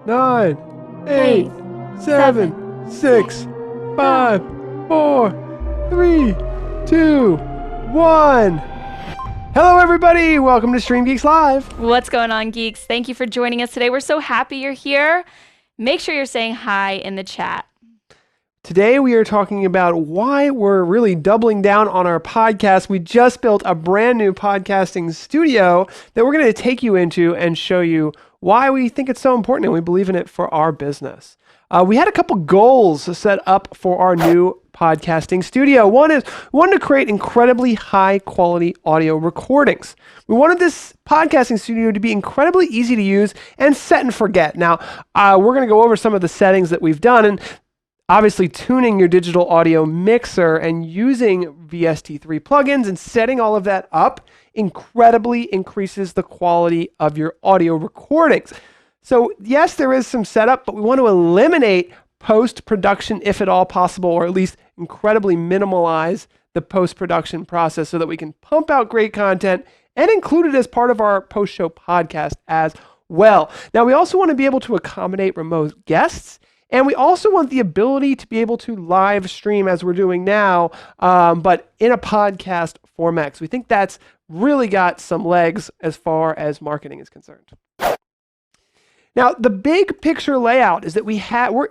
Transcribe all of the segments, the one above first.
9, 8, 7, 6, 5, 4, 3, 2, 1. Hello, everybody. Welcome to StreamGeeks Live. What's going on, geeks? Thank you for joining us today. We're so happy you're here. Make sure you're saying hi in the chat. Today, we are talking about why we're really doubling down on our podcast. We just built a brand new podcasting studio that we're going to take you into and show you why we think it's so important and we believe in it for our business. We had a couple goals set up for our new podcasting studio. One is we wanted to create incredibly high quality audio recordings. We wanted this podcasting studio to be incredibly easy to use and set and forget. Now, we're going to go over some of the settings that we've done, and obviously tuning your digital audio mixer and using VST3 plugins and setting all of that up incredibly increases the quality of your audio recordings. So yes, there is some setup, but we want to eliminate post-production if at all possible, or at least incredibly minimalize the post-production process so that we can pump out great content and include it as part of our post-show podcast as well. Now, we also want to be able to accommodate remote guests, and we also want the ability to be able to live stream as we're doing now, but in a podcast format. So we think that's really got some legs as far as marketing is concerned. Now, the big picture layout is that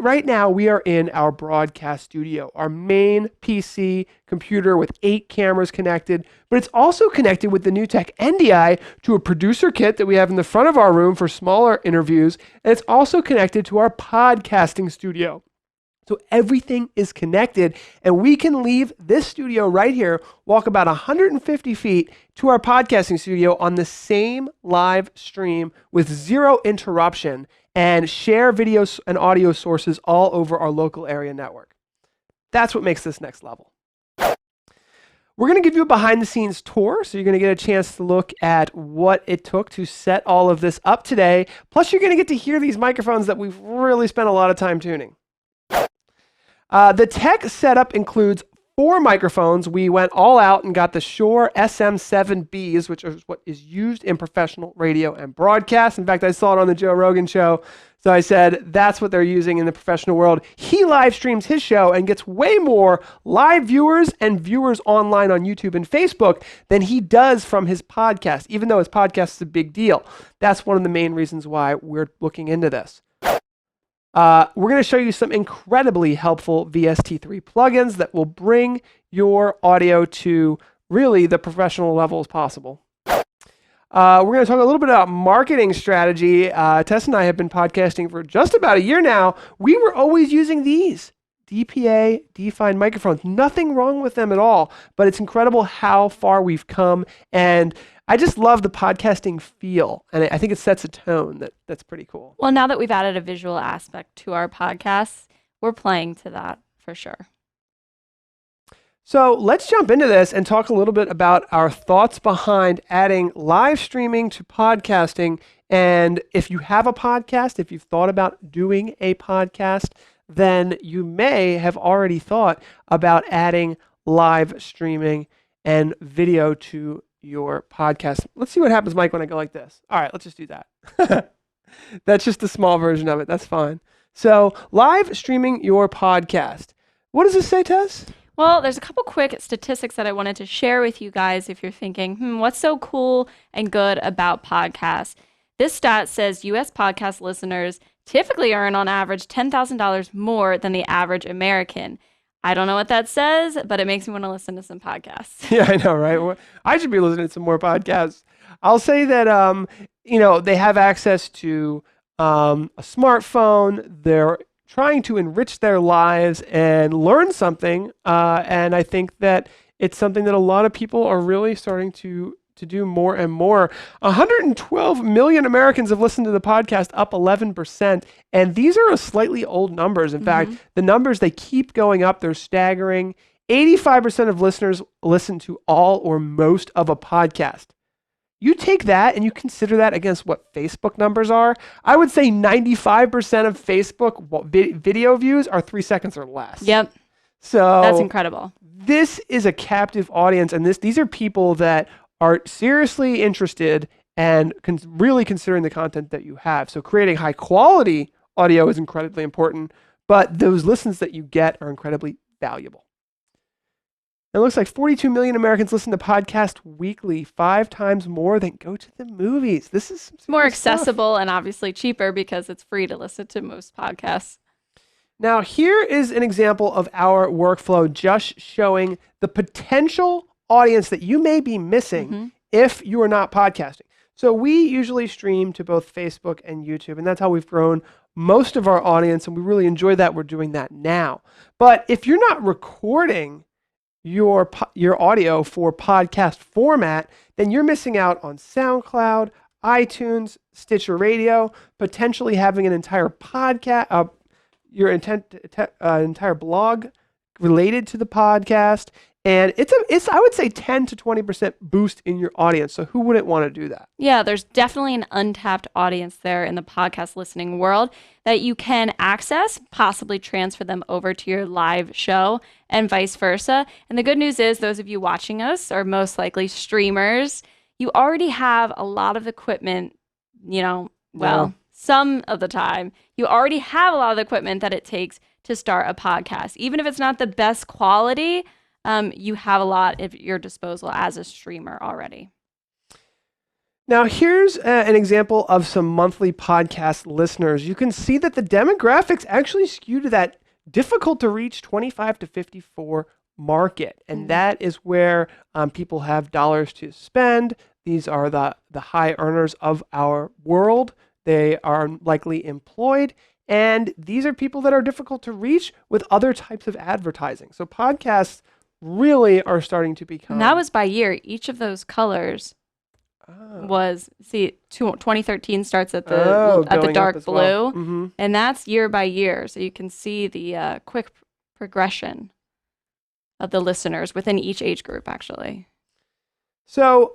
right now we are in our broadcast studio, our main PC computer with 8 cameras connected, but it's also connected with the new tech NDI to a producer kit that we have in the front of our room for smaller interviews, and it's also connected to our podcasting studio. So everything is connected, and we can leave this studio right here, walk about 150 feet to our podcasting studio on the same live stream with zero interruption and share videos and audio sources all over our local area network. That's what makes this next level. We're going to give you a behind the scenes tour, so you're going to get a chance to look at what it took to set all of this up today. Plus, you're going to get to hear these microphones that we've really spent a lot of time tuning. The tech setup includes 4 microphones. We went all out and got the Shure SM7Bs, which is what is used in professional radio and broadcast. In fact, I saw it on the Joe Rogan show. So I said, that's what they're using in the professional world. He live streams his show and gets way more live viewers and viewers online on YouTube and Facebook than he does from his podcast, even though his podcast is a big deal. That's one of the main reasons why we're looking into this. We're going to show you some incredibly helpful VST3 plugins that will bring your audio to really the professional level as possible. We're going to talk a little bit about marketing strategy. Tess and I have been podcasting for just about a year now. We were always using these DPA, defined microphones. Nothing wrong with them at all, but it's incredible how far we've come. And I just love the podcasting feel, and I think it sets a tone that's pretty cool. Well, now that we've added a visual aspect to our podcasts, we're playing to that for sure. So let's jump into this and talk a little bit about our thoughts behind adding live streaming to podcasting. And if you have a podcast, if you've thought about doing a podcast, then you may have already thought about adding live streaming and video to your podcast. Let's see what happens, Mike, when I go like this. All right, let's just do that. That's just a small version of it. That's fine. So live streaming your podcast. What does this say, Tess? Well, there's a couple quick statistics that I wanted to share with you guys if you're thinking, what's so cool and good about podcasts? This stat says U.S. podcast listeners typically earn on average $10,000 more than the average American. I don't know what that says, but it makes me want to listen to some podcasts. Yeah, I know, right? I should be listening to some more podcasts. I'll say that, they have access to a smartphone. They're trying to enrich their lives and learn something. And I think that it's something that a lot of people are really starting to do more and more. 112 million Americans have listened to the podcast, up 11%. And these are slightly old numbers. In fact, the numbers, they keep going up. They're staggering. 85% of listeners listen to all or most of a podcast. You take that and you consider that against what Facebook numbers are. I would say 95% of Facebook video views are 3 seconds or less. Yep. So that's incredible. This is a captive audience, and these are people that are seriously interested and really considering the content that you have. So creating high quality audio is incredibly important, but those listens that you get are incredibly valuable. It looks like 42 million Americans listen to podcasts weekly, 5 times more than go to the movies. This is more accessible and obviously cheaper because it's free to listen to most podcasts. Now, here is an example of our workflow just showing the potential audience that you may be missing if you are not podcasting. So we usually stream to both Facebook and YouTube, and that's how we've grown most of our audience, and we really enjoy that. We're doing that now. But if you're not recording your audio for podcast format, then you're missing out on SoundCloud, iTunes, Stitcher Radio, potentially having an entire podcast, your entire blog related to the podcast, and it's I would say 10 to 20% boost in your audience. So who wouldn't want to do that? Yeah, there's definitely an untapped audience there in the podcast listening world that you can access, possibly transfer them over to your live show and vice versa. And the good news is those of you watching us are most likely streamers. You already have a lot of equipment, some of the time, you already have a lot of the equipment that it takes to start a podcast. Even if it's not the best quality, you have a lot at your disposal as a streamer already. Now, here's an example of some monthly podcast listeners. You can see that the demographics actually skew to that difficult to reach 25 to 54 market. And that is where people have dollars to spend. These are the high earners of our world. They are likely employed. And these are people that are difficult to reach with other types of advertising. So podcasts really are starting to become... And that was by year. Each of those colors was, 2013 starts at the dark blue. Well. And that's year by year. So you can see the quick progression of the listeners within each age group, actually. So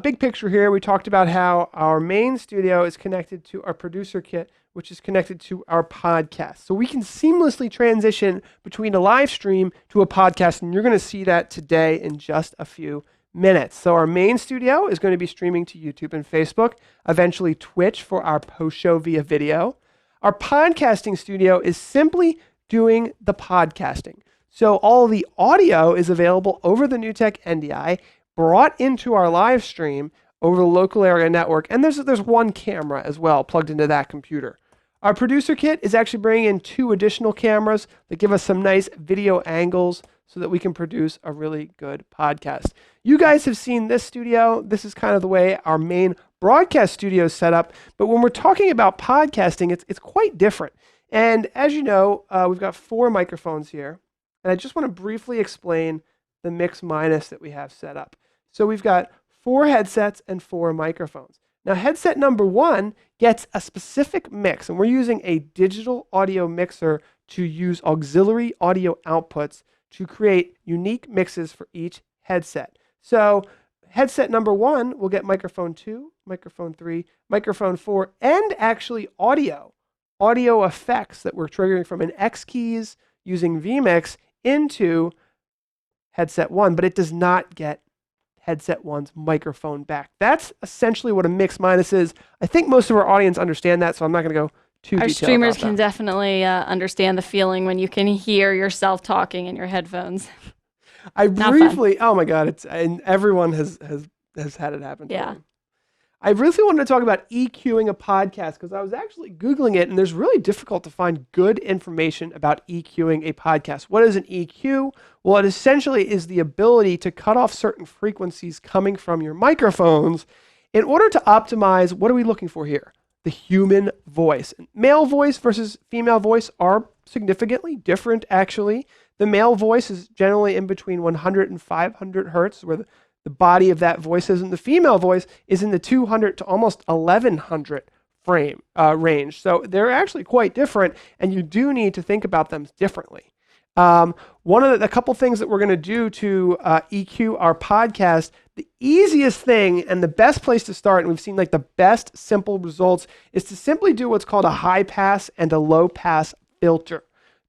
big picture here, we talked about how our main studio is connected to our producer kit, which is connected to our podcast. So we can seamlessly transition between a live stream to a podcast, and you're going to see that today in just a few minutes. So our main studio is going to be streaming to YouTube and Facebook, eventually Twitch for our post-show via video. Our podcasting studio is simply doing the podcasting. So all the audio is available over the NewTek NDI, brought into our live stream over the local area network, and there's one camera as well plugged into that computer. Our producer kit is actually bringing in 2 additional cameras that give us some nice video angles so that we can produce a really good podcast. You guys have seen this studio. This is kind of the way our main broadcast studio is set up, but when we're talking about podcasting, it's quite different. And as you know, we've got 4 microphones here. And I just want to briefly explain the mix minus that we have set up. So we've got 4 headsets and 4 microphones. Now, headset number 1 gets a specific mix, and we're using a digital audio mixer to use auxiliary audio outputs to create unique mixes for each headset. So headset number 1 will get microphone 2, microphone 3, microphone 4, and actually audio effects that we're triggering from an X keys using vMix into headset 1, but it does not get headset 1's microphone back. That's essentially what a mix minus is. I think most of our audience understand that, so I'm not going to go too Our detailed streamers about can that. definitely understand the feeling when you can hear yourself talking in your headphones. I Not briefly, oh my God, and everyone has had it happen to Yeah. them. I really wanted to talk about EQing a podcast because I was actually Googling it, and there's really difficult to find good information about EQing a podcast. What is an EQ? Well, it essentially is the ability to cut off certain frequencies coming from your microphones in order to optimize. What are we looking for here? The human voice. Male voice versus female voice are significantly different, actually. The male voice is generally in between 100 and 500 hertz, where the body of that voice is, and the female voice is in the 200 to almost 1100 frame range. So they're actually quite different, and you do need to think about them differently. One of the couple things that we're going to do to EQ our podcast, the easiest thing and the best place to start, and we've seen like the best simple results, is to simply do what's called a high pass and a low pass filter.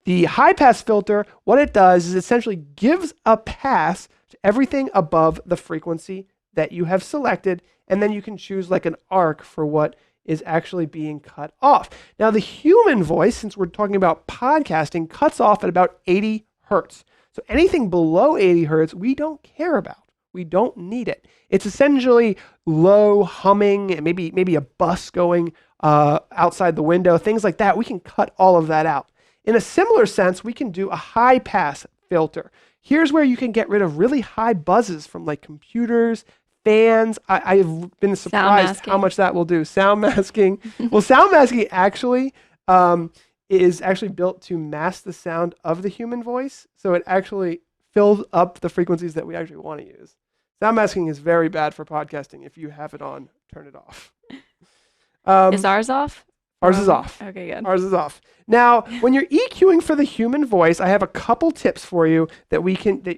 The high pass filter, what it does is essentially gives a pass to everything above the frequency that you have selected, and then you can choose like an arc for what is actually being cut off. Now, the human voice, since we're talking about podcasting, cuts off at about 80 hertz. So anything below 80 hertz, we don't care about. We don't need it. It's essentially low humming, and maybe a bus going outside the window, things like that. We can cut all of that out. In a similar sense, we can do a high pass filter. Here's where you can get rid of really high buzzes from like computers, fans. I've been surprised how much that will do. Sound masking. Well, sound masking actually is actually built to mask the sound of the human voice. So it actually fills up the frequencies that we actually want to use. Sound masking is very bad for podcasting. If you have it on, turn it off. Is ours off? Ours is off. Okay, good. Ours is off. Now, when you're EQing for the human voice, I have a couple tips for you that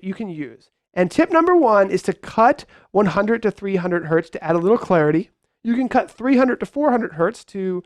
you can use. And tip number 1 is to cut 100 to 300 hertz to add a little clarity. You can cut 300 to 400 hertz to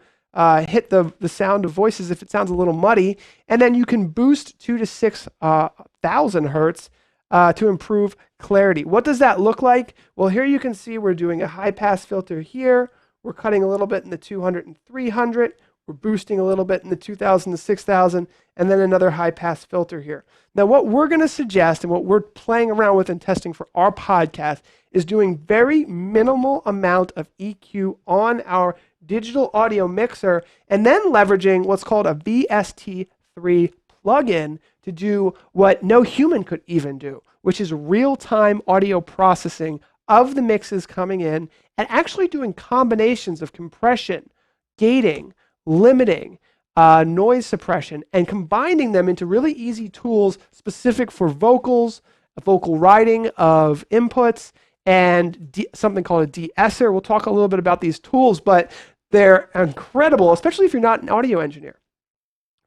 hit the sound of voices if it sounds a little muddy. And then you can boost 2 to 6,000 hertz to improve clarity. What does that look like? Well, here you can see we're doing a high pass filter here. We're cutting a little bit in the 200 and 300. We're boosting a little bit in the 2,000 to 6,000, and then another high pass filter here. Now, what we're going to suggest and what we're playing around with and testing for our podcast is doing very minimal amount of EQ on our digital audio mixer, and then leveraging what's called a VST3 plugin to do what no human could even do, which is real-time audio processing of the mixes coming in and actually doing combinations of compression, gating, limiting, noise suppression, and combining them into really easy tools specific for vocals, vocal writing of inputs, and something called a de-esser. We'll talk a little bit about these tools, but they're incredible, especially if you're not an audio engineer.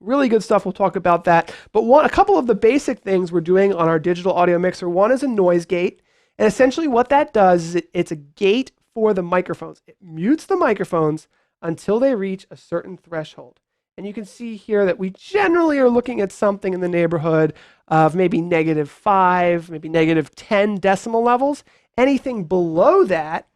Really good stuff. We'll talk about that. But a couple of the basic things we're doing on our digital audio mixer. One is a noise gate. And essentially what that does is it's a gate for the microphones. It mutes the microphones until they reach a certain threshold. And you can see here that we generally are looking at something in the neighborhood of maybe -5, maybe -10 decimal levels. Anything below that,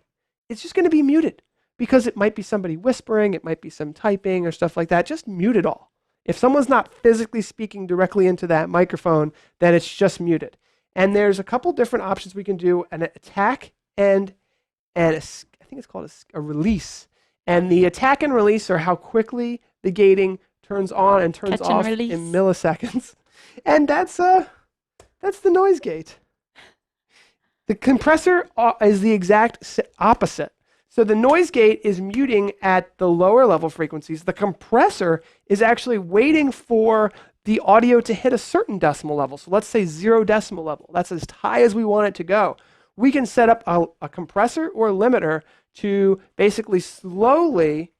it's just going to be muted because it might be somebody whispering, it might be some typing or stuff like that. Just mute it all. If someone's not physically speaking directly into that microphone, then it's just muted. And there's a couple different options we can do: an attack and I think it's called a release. And the attack and release are how quickly the gating turns on and turns off in milliseconds. And that's the noise gate. The compressor is the exact opposite. So the noise gate is muting at the lower level frequencies. The compressor is actually waiting for the audio to hit a certain decimal level. So let's say 0 decimal level. That's as high as we want it to go. We can set up a compressor or a limiter to basically slowly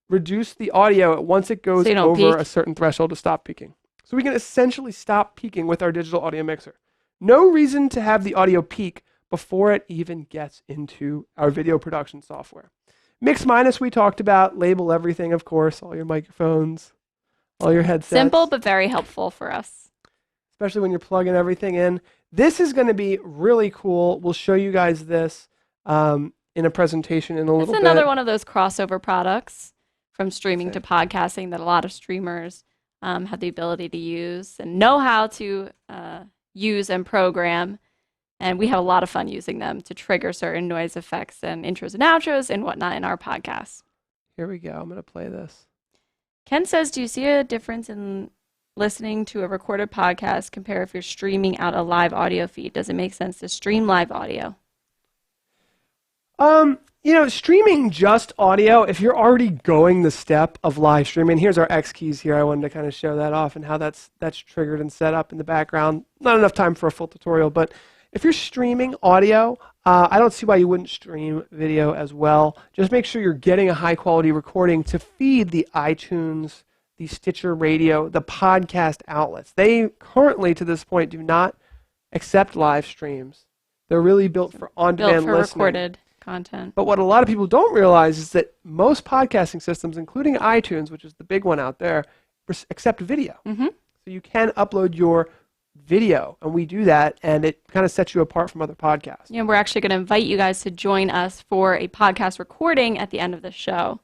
reduce the audio once it goes over a certain threshold to stop peaking. So we can essentially stop peaking with our digital audio mixer. No reason to have the audio peak before it even gets into our video production software. Mix minus we talked about. Label everything, of course, all your microphones, all your headsets. Simple but very helpful for us. Especially when you're plugging everything in. This is going to be really cool. We'll show you guys this in a presentation in a little bit. It's another one of those crossover products from streaming to podcasting that a lot of streamers have the ability to use and know how to use and program. And we have a lot of fun using them to trigger certain noise effects and intros and outros and whatnot in our podcasts. Here we go. I'm going to play this. Ken says, do you see a difference in listening to a recorded podcast compare if you're streaming out a live audio feed? Does it make sense to stream live audio? Streaming just audio, if you're already going the step of live streaming, here's our X keys here. I wanted to kind of show that off and how that's triggered and set up in the background. Not enough time for a full tutorial, but if you're streaming audio, I don't see why you wouldn't stream video as well. Just make sure you're getting a high quality recording to feed the iTunes, the Stitcher Radio, the podcast outlets. They currently, to this point, do not accept live streams. They're really built for on-demand listening. Recorded content. But what a lot of people don't realize is that most podcasting systems, including iTunes, which is the big one out there, accept video. Mm-hmm. So you can upload your video, and we do that, and it kind of sets you apart from other podcasts. Yeah, we're actually going to invite you guys to join us for a podcast recording at the end of the show.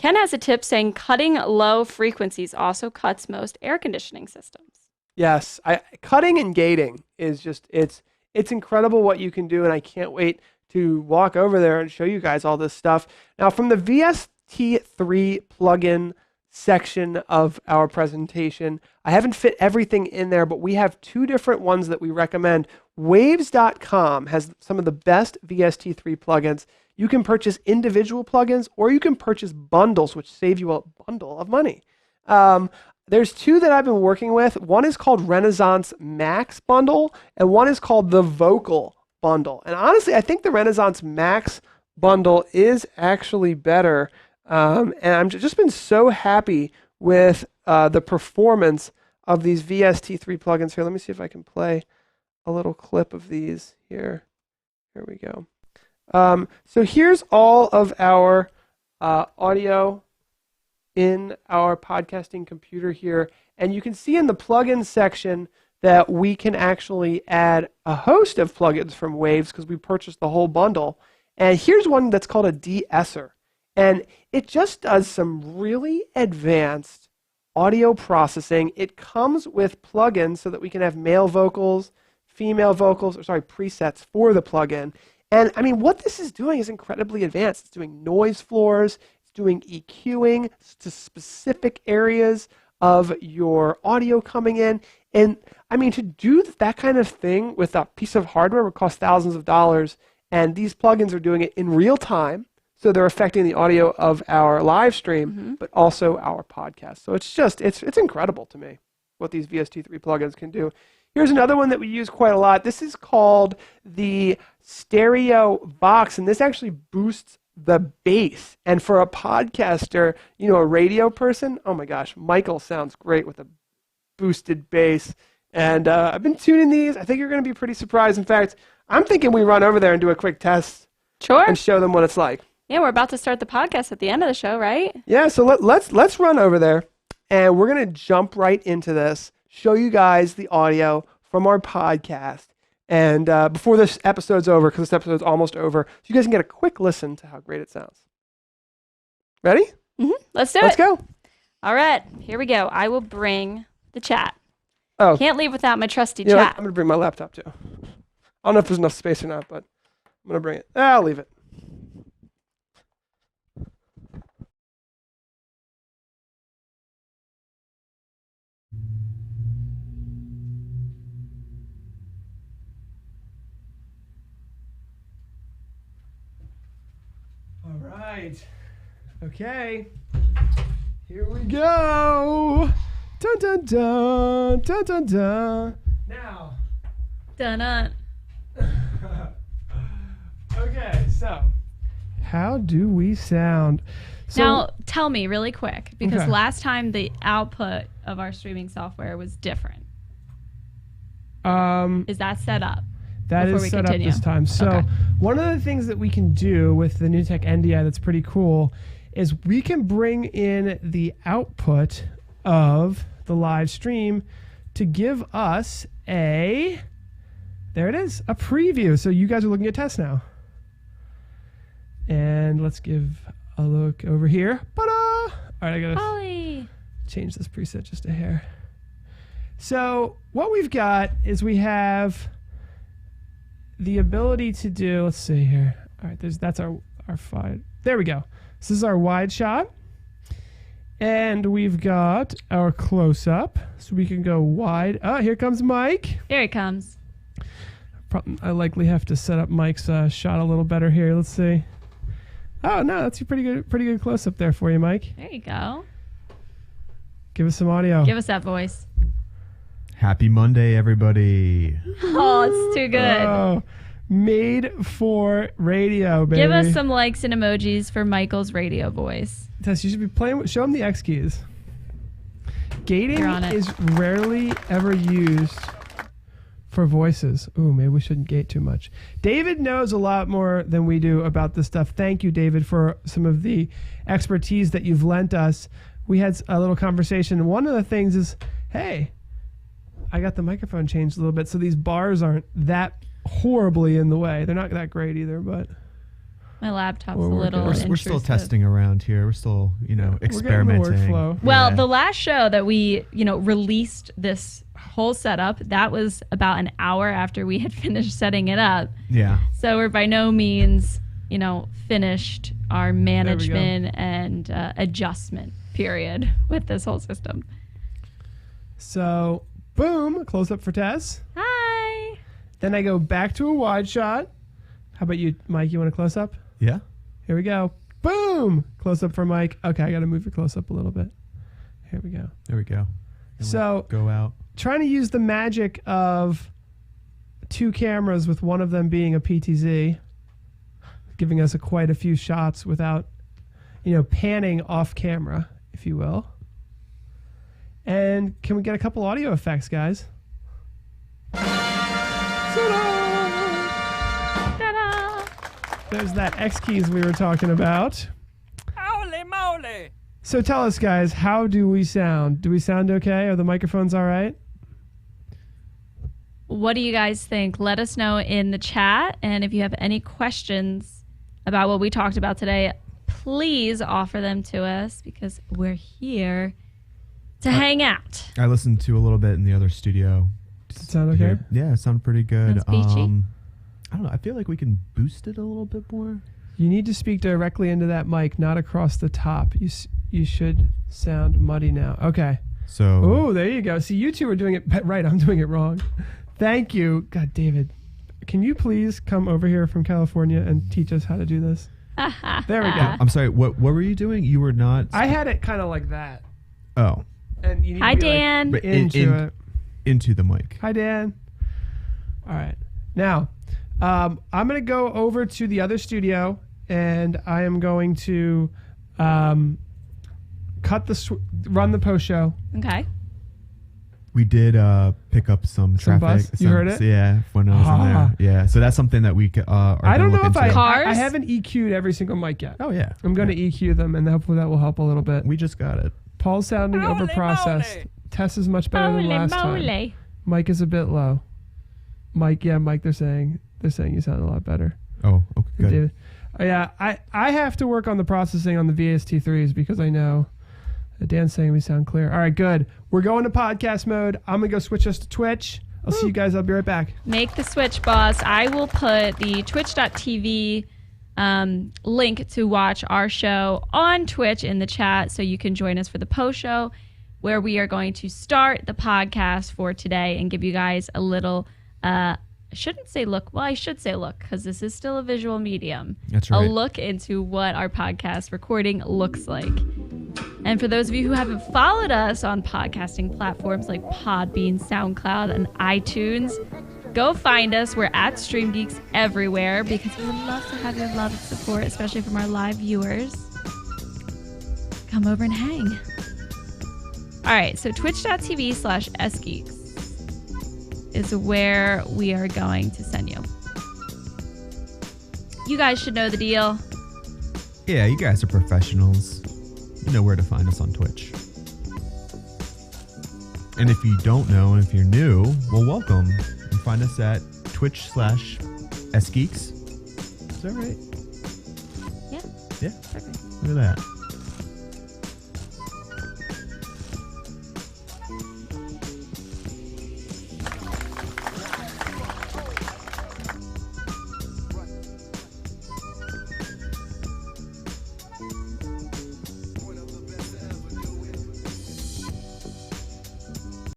Ken has a tip saying cutting low frequencies also cuts most air conditioning systems. Yes, cutting and gating is just it's incredible what you can do, and I can't wait to walk over there and show you guys all this stuff. Now, from the VST3 plugin section of our presentation, I haven't fit everything in there, but we have two different ones that we recommend. Waves.com has some of the best VST3 plugins. You can purchase individual plugins, or you can purchase bundles, which save you a bundle of money. There's two that I've been working with. One is called Renaissance Max Bundle, and one is called the Vocal Bundle. And honestly, I think the Renaissance Max Bundle is actually better. And I've just been so happy with the performance of these VST3 plugins here. Let me see if I can play a little clip of these here. Here we go. So here's all of our audio in our podcasting computer here. And you can see in the plugins section that we can actually add a host of plugins from Waves because we purchased the whole bundle. And here's one that's called a de-esser. And it just does some really advanced audio processing. It comes with plugins so that we can have male vocals, female vocals, presets for the plugin. And I mean, what this is doing is incredibly advanced. It's doing noise floors, it's doing EQing to specific areas of your audio coming in. And I mean, to do that kind of thing with a piece of hardware would cost thousands of dollars. And these plugins are doing it in real time. So they're affecting the audio of our live stream, but also our podcast. So it's incredible to me what these VST3 plugins can do. Here's another one that we use quite a lot. This is called the Stereo Box, and this actually boosts the bass. And for a podcaster, a radio person, oh my gosh, Michael sounds great with a boosted bass. And I've been tuning these. I think you're going to be pretty surprised. In fact, I'm thinking we run over there and do a quick test. Sure. And show them what it's like. Yeah, we're about to start the podcast at the end of the show, right? Yeah, so let's run over there, and we're going to jump right into this, show you guys the audio from our podcast, and before this episode's over, because this episode's almost over, so you guys can get a quick listen to how great it sounds. Ready? Mm-hmm. Let's do it. Let's go. All right, here we go. I will bring the chat. Oh, can't leave without my trusty chat. chat. I'm going to bring my laptop too. I don't know if there's enough space or not, but I'm going to bring it. I'll leave it. All right. Okay. Here we go. Dun dun dun dun dun dun. Now. Dun-dun. Okay, so how do we sound? So, now, tell me really quick, because Okay. last time the output of our streaming software was different. Is that set up? That before is we set continue? up this time. So Okay. one of the things that we can do with the NewTek NDI that's pretty cool is we can bring in the output of the live stream to give us there it is, a preview. So you guys are looking at tests now. And let's give a look over here. Ta-da! All right, I gotta Holly. change this preset just a hair. So what we've got is we have the ability to do, let's see here. All right, that's our file. There we go. This is our wide shot. And we've got our close up. So we can go wide. Oh, here comes Mike. Here he comes. I likely have to set up Mike's shot a little better here. Let's see. Oh, no, that's a pretty good close up there for you, Mike. There you go. Give us some audio. Give us that voice. Happy Monday, everybody. Oh, it's too good. Oh, made for radio, baby. Give us some likes and emojis for Michael's radio voice. Tess, you should be playing. Show him the X keys. Gating You're on it. is rarely ever used for voices. Ooh, maybe we shouldn't gate too much. David knows a lot more than we do about this stuff. Thank you, David, for some of the expertise that you've lent us. We had a little conversation. One of the things is, hey, I got the microphone changed a little bit so these bars aren't that horribly in the way. They're not that great either, but My laptop's Well, a little We're still intrusive. testing around here. We're still, experimenting. We're getting the workflow. Well, Yeah. the last show that we, released this whole setup, that was about an hour after we had finished setting it up. Yeah. So we're by no means, finished our management and adjustment period with this whole system. So, boom, close up for Tess. Hi. Then I go back to a wide shot. How about you, Mike? You want a close up? Yeah. Here we go. Boom! Close up for Mike. Okay, I got to move your close up a little bit. Here we go. There we go. And So, go out. trying to use the magic of 2 cameras with one of them being a PTZ, giving us quite a few shots without, panning off camera, if you will. And can we get a couple audio effects, guys? Ta-da! There's that X keys we were talking about. Holy moly! So tell us, guys, how do we sound? Do we sound okay? Are the microphones all right? What do you guys think? Let us know in the chat. And if you have any questions about what we talked about today, please offer them to us because we're here to hang out. I listened to a little bit in the other studio. Does it sound okay? Here. Yeah, it sounded pretty good. Sounds peachy. I don't know. I feel like we can boost it a little bit more. You need to speak directly into that mic, not across the top. You should sound muddy now. Okay. So. Oh, there you go. See, you two are doing it right. I'm doing it wrong. Thank you. God, David, can you please come over here from California and teach us how to do this? There we go. I'm sorry. What were you doing? You were not. I had it kind of like that. Oh. And you need Hi, to be Dan. Like into it. Into the mic. Hi, Dan. All right. Now, I'm going to go over to the other studio, and I am going to run the post show. Okay. We did pick up some traffic. buzz? You heard it? Yeah, when I was in there. Yeah, so that's something that we are I don't gonna know look if into. Cars? I haven't EQ'd every single mic yet. Oh yeah, I'm going to Yeah. EQ them, and hopefully that will help a little bit. We just got it. Paul's sounding Holy overprocessed. moly. Tess is much better than last time. Mike is a bit low. Mike, they're saying you sound a lot better. Oh, okay, good. David. Yeah, I have to work on the processing on the VST3s because I know Dan's saying we sound clear. All right, good. We're going to podcast mode. I'm going to go switch us to Twitch. I'll see you guys. I'll be right back. Make the switch, boss. I will put the twitch.tv link to watch our show on Twitch in the chat so you can join us for the post show where we are going to start the podcast for today and give you guys a little I shouldn't say look. Well, I should say look because this is still a visual medium. That's right. A look into what our podcast recording looks like. And for those of you who haven't followed us on podcasting platforms like Podbean, SoundCloud, and iTunes, go find us. We're at StreamGeeks everywhere because we would love to have your love and support, especially from our live viewers. Come over and hang. All right, so twitch.tv/sgeeks is where we are going to send you. You guys should know the deal. Yeah, you guys are professionals. You know where to find us on Twitch. And if you don't know, and if you're new, well, welcome. You find us at twitch/sgeeks. Is that right? Yeah. Yeah. Perfect. Look at that.